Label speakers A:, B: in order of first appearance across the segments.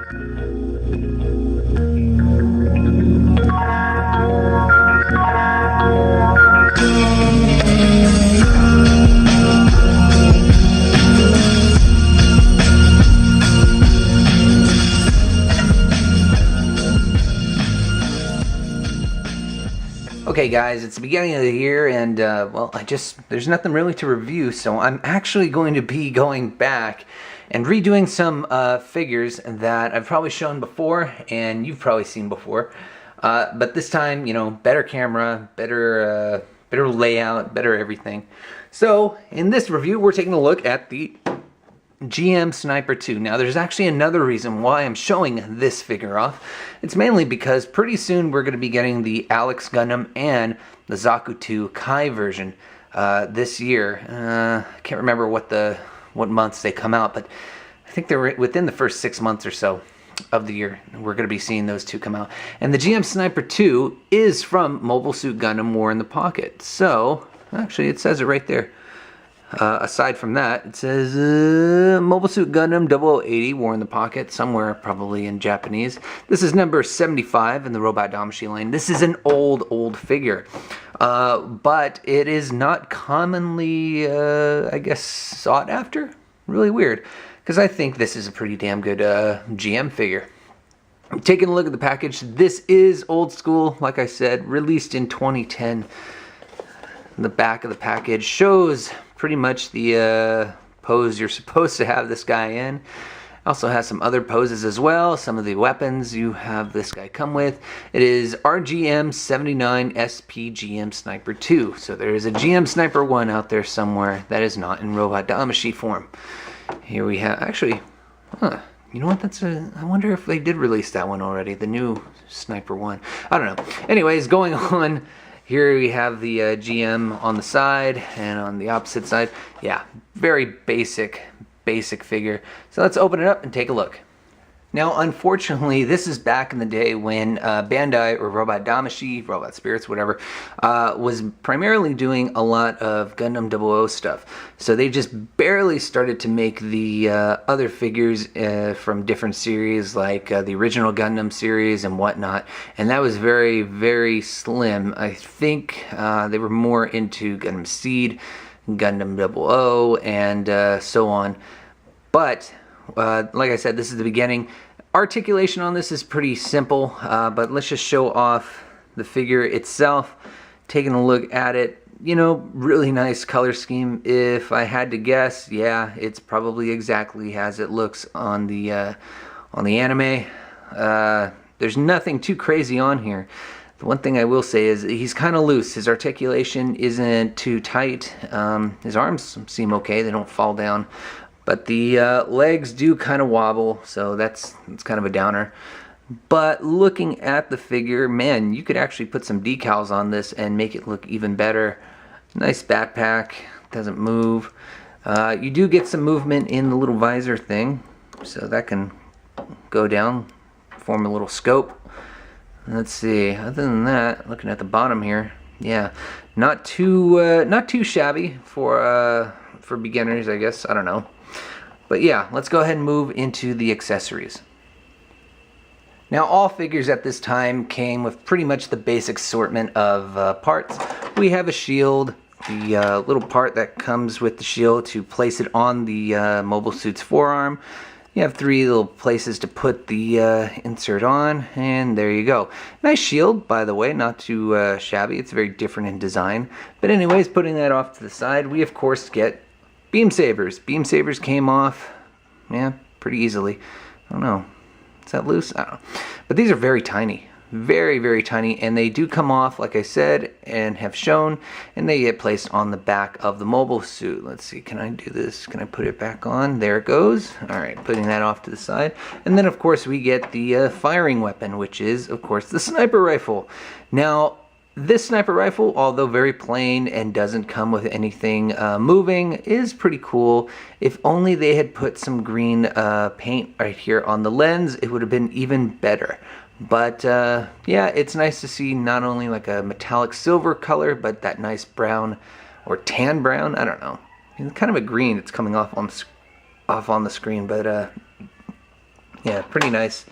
A: Okay guys, it's the beginning of the year and well, there's nothing really to review, so I'm actually going to be going back and redoing some figures that I've probably shown before and you've probably seen before. But this time, you know, better camera, better layout, better everything. So in this review, we're taking a look at the GM Sniper 2. Now there's actually another reason why I'm showing this figure off. It's mainly because pretty soon we're going to be getting the Alex Gundam and the Zaku 2 Kai version this year. I can't remember what months they come out, but I think they're within the first 6 months or so of the year. We're going to be seeing those two come out. And the GM Sniper 2 is from Mobile Suit Gundam War in the Pocket. So, actually it says it right there. Aside from that, it says Mobile Suit Gundam 0080 War in the Pocket, somewhere probably in Japanese. This is number 75 in the Robot Damashii line. This is an old figure, but it is not commonly, I guess, sought after. Really weird, because I think this is a pretty damn good GM figure. Taking a look at the package, this is old school, like I said, released in 2010. The back of the package shows pretty much the pose you're supposed to have this guy in. Also has some other poses as well, some of the weapons you have this guy come with. It is RGM 79 SP GM Sniper 2. So there is a GM Sniper 1 out there somewhere that is not in Robot Damashii form. Here we have, actually, you know what, I wonder if they did release that one already, the new Sniper 1. I don't know. Anyways, going on. Here we have the GM on the side and on the opposite side. Yeah, very basic figure. So let's open it up and take a look. Now, unfortunately, this is back in the day when Bandai or Robot Damashii, Robot Spirits, whatever, was primarily doing a lot of Gundam 00 stuff. So they just barely started to make the other figures from different series, like the original Gundam series and whatnot. And that was very, very slim. I think they were more into Gundam Seed, Gundam 00, and so on. But like I said, this is the beginning. Articulation on this is pretty simple, but let's just show off the figure itself. Taking a look at it, you know, really nice color scheme. If I had to guess, yeah, it's probably exactly as it looks on the anime. There's nothing too crazy on here. The one thing I will say is he's kind of loose. His articulation isn't too tight. His arms seem okay. They don't fall down. But the legs do kind of wobble, so that's kind of a downer. But looking at the figure, man, you could actually put some decals on this and make it look even better. Nice backpack, doesn't move. You do get some movement in the little visor thing, so that can go down, form a little scope. Let's see, other than that, looking at the bottom here, yeah, not too shabby for beginners, I guess, I don't know. But yeah, let's go ahead and move into the accessories. Now, all figures at this time came with pretty much the basic assortment of parts. We have a shield, the little part that comes with the shield to place it on the mobile suit's forearm. You have 3 little places to put the insert on, and there you go. Nice shield, by the way, not too shabby. It's very different in design. But anyways, putting that off to the side, we of course get beam sabers. Beam sabers came off, yeah, pretty easily. I don't know. Is that loose? I don't know. But these are very tiny. Very, very tiny. And they do come off, like I said, and have shown. And they get placed on the back of the mobile suit. Let's see. Can I do this? Can I put it back on? There it goes. Alright, putting that off to the side. And then, of course, we get the firing weapon, which is, of course, the sniper rifle. Now, this sniper rifle, although very plain and doesn't come with anything moving, is pretty cool. If only they had put some green paint right here on the lens, it would have been even better. But yeah, it's nice to see not only like a metallic silver color, but that nice brown or tan brown. I don't know. It's kind of a green. It's coming off on the screen, but Yeah, pretty nice.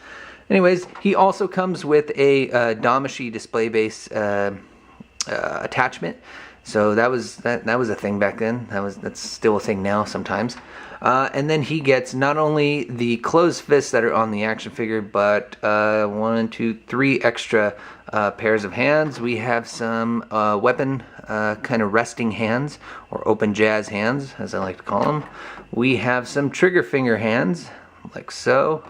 A: Anyways, he also comes with a Damashii display base attachment. So that was a thing back then. That's still a thing now sometimes. And then he gets not only the closed fists that are on the action figure, but 1, 2, 3 extra pairs of hands. We have some weapon kind of resting hands, or open jazz hands, as I like to call them. We have some trigger finger hands, like so.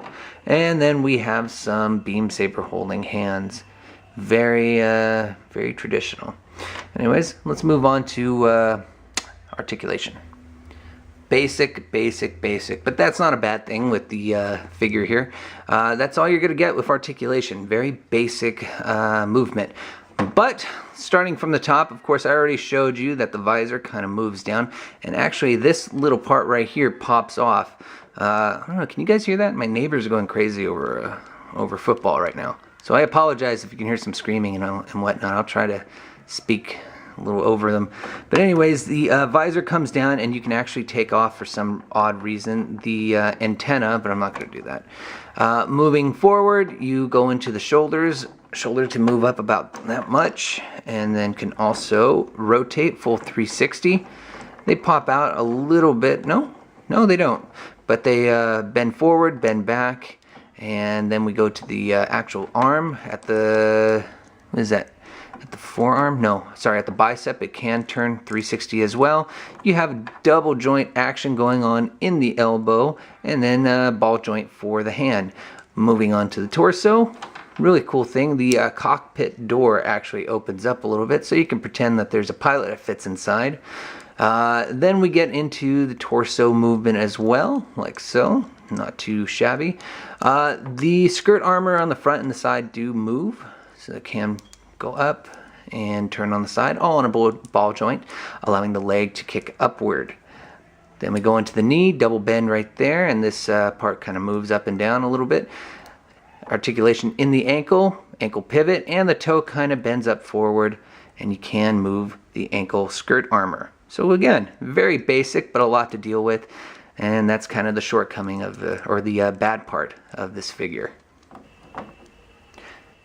A: And then we have some beam saber holding hands. Very, very traditional. Anyways, let's move on to articulation. Basic, but that's not a bad thing with the figure here. That's all you're going to get with articulation. Very basic movement. But starting from the top, of course, I already showed you that the visor kind of moves down, and actually this little part right here pops off. I don't know, can you guys hear that? My neighbors are going crazy over football right now. So I apologize if you can hear some screaming and whatnot. I'll try to speak a little over them. But anyways, the visor comes down, and you can actually take off, for some odd reason, the antenna, but I'm not going to do that. Moving forward, you go into the shoulders. Shoulder to move up about that much, and then can also rotate full 360. They pop out a little bit. No, they don't. But they bend forward, bend back, and then we go to the actual arm at the, what is that? At the forearm? No, sorry, at the bicep. It can turn 360 as well. You have double joint action going on in the elbow, and then ball joint for the hand. Moving on to the torso. Really cool thing, the cockpit door actually opens up a little bit, so you can pretend that there's a pilot that fits inside. Then we get into the torso movement as well, like so. Not too shabby. The skirt armor on the front and the side do move, so it can go up and turn on the side, all on a ball joint, allowing the leg to kick upward. Then we go into the knee, double bend right there, and this part kind of moves up and down a little bit. Articulation in the ankle pivot, and the toe kind of bends up forward, and you can move the ankle skirt armor. So again, very basic, but a lot to deal with, and that's kind of the shortcoming of the bad part of this figure.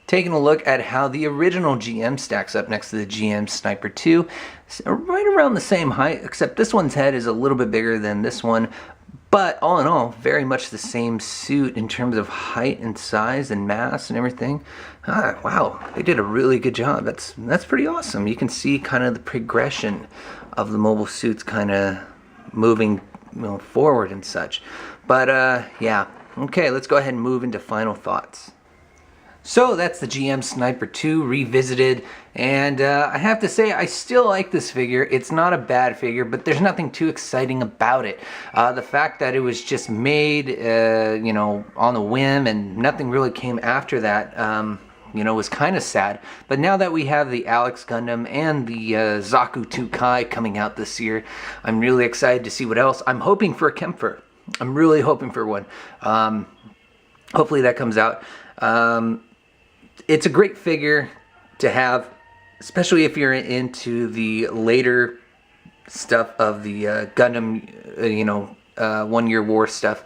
A: Taking a look at how the original GM stacks up next to the GM Sniper 2, right around the same height, except this one's head is a little bit bigger than this one. But all in all, very much the same suit in terms of height and size and mass and everything. Wow, they did a really good job. That's pretty awesome. You can see kind of the progression of the mobile suits kind of moving, forward and such. But yeah, okay, let's go ahead and move into final thoughts. So that's the GM Sniper 2 revisited, and I have to say I still like this figure. It's not a bad figure, but there's nothing too exciting about it. The fact that it was just made, on the whim, and nothing really came after that, was kind of sad. But now that we have the Alex Gundam and the Zaku 2 Kai coming out this year, I'm really excited to see what else. I'm hoping for a Kempfer. I'm really hoping for one. Hopefully that comes out. It's a great figure to have, especially if you're into the later stuff of the Gundam, 1 Year War stuff.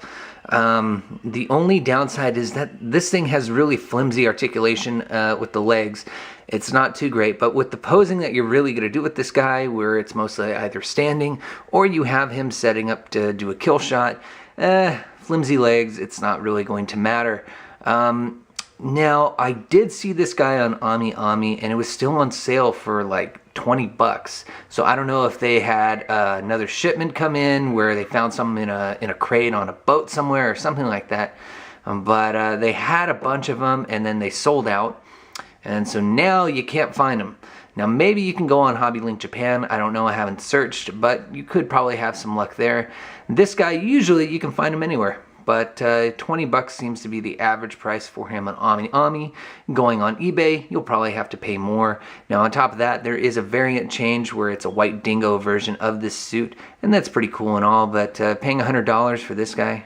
A: The only downside is that this thing has really flimsy articulation with the legs. It's not too great, but with the posing that you're really going to do with this guy, where it's mostly either standing or you have him setting up to do a kill shot, flimsy legs, it's not really going to matter. Now, I did see this guy on Ami, and it was still on sale for like $20. So I don't know if they had another shipment come in where they found some in a crate on a boat somewhere or something like that. But they had a bunch of them, and then they sold out. And so now you can't find them. Now maybe you can go on Hobby Link Japan. I don't know, I haven't searched, but you could probably have some luck there. This guy, usually you can find him anywhere. But $20 seems to be the average price for him on Ami. Going on eBay, you'll probably have to pay more. Now on top of that, there is a variant change where it's a white dingo version of this suit, and that's pretty cool and all, but paying $100 for this guy,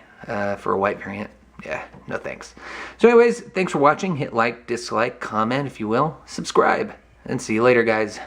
A: for a white variant, yeah, no thanks. So anyways, thanks for watching. Hit like, dislike, comment if you will, subscribe, and see you later, guys.